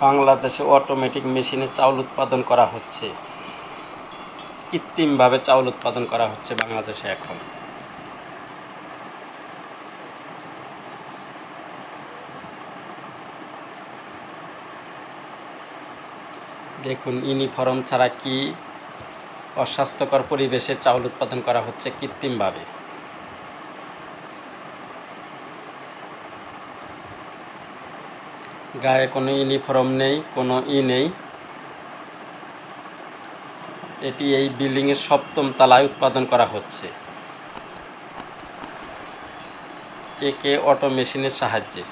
বাংলাদেশে অটোমেটিক মেশিনে চাউল উৎপাদন করা হচ্ছে। কৃত্রিমভাবে চাউল উৎপাদন করা হচ্ছে বাংলাদেশে এখন। দেখুন, ইউনিফর্ম ছাড়া কি অস্বাস্থ্যকর পরিবেশে চাউল উৎপাদন করা হচ্ছে কৃত্রিমভাবে। গায়ে কোনো ইউনিফর্ম নেই, কোনো নেই। এটি এই বিল্ডিংয়ের 7ম তলায় উৎপাদন করা হচ্ছে, একে অটো মেশিনের সাহায্যে।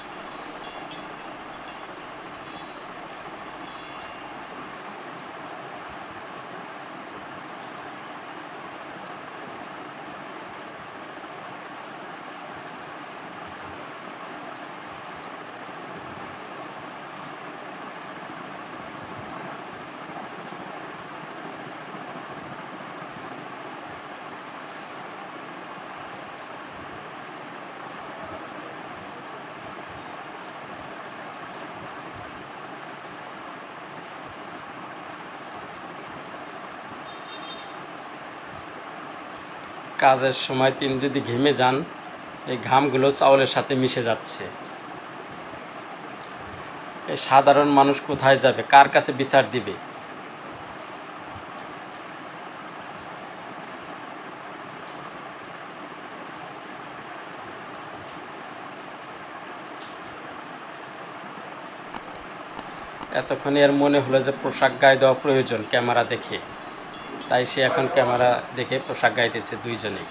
কাজের সময় তিনি যদি ঘেমে যান, এই ঘামগুলো চাউলের সাথে মিশে যাচ্ছে। এই সাধারণ মানুষ কোথায় যাবে, কার কাছে বিচার দিবে? এতক্ষণ এর মনে হলো যে পোশাক গায়ে দেওয়া প্রয়োজন ক্যামেরা দেখে, তাই সে এখন ক্যামেরা দেখে পোশাক গাইতেছে দুইজনেই।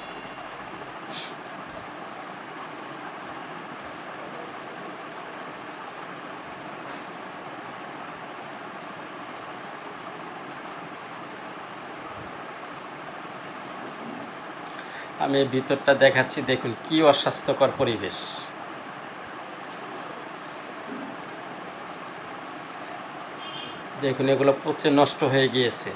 আমি ভিতরটা দেখাচ্ছি, দেখুন কি অস্বাস্থ্যকর পরিবেশ। দেখুন, এগুলো পচে নষ্ট হয়ে গিয়েছে।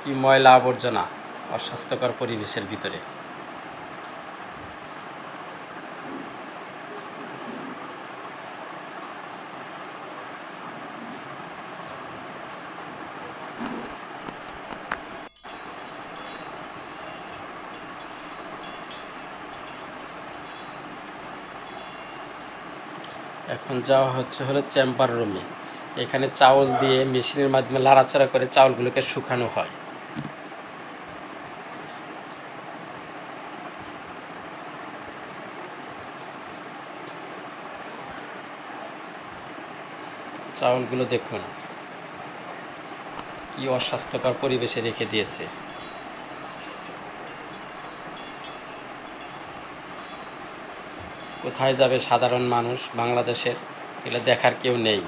কি ময়লা আবর্জনা অস্বাস্থ্যকর পরিবেশের ভিতরে। এখন যাওয়া হলো চেম্বার রুমে। এখানে চাউল দিয়ে মেশিনের মাধ্যমে লাড়াচাড়া করে চাউলগুলোকে শুকানো হয়। চাউলগুলো দেখুন কি অস্বাস্থ্যকর পরিবেশে রেখে দিয়েছে। কোথায় যাবে সাধারণ মানুষ বাংলাদেশের? এগুলো দেখার কেউ নেই।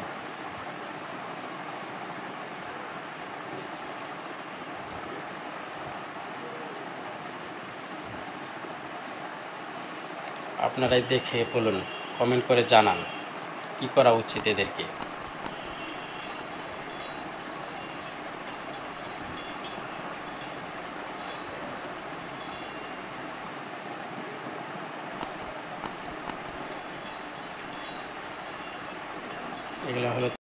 আপনারাই দেখে বলুন, কমেন্ট করে জানান কি করা উচিত এদেরকে।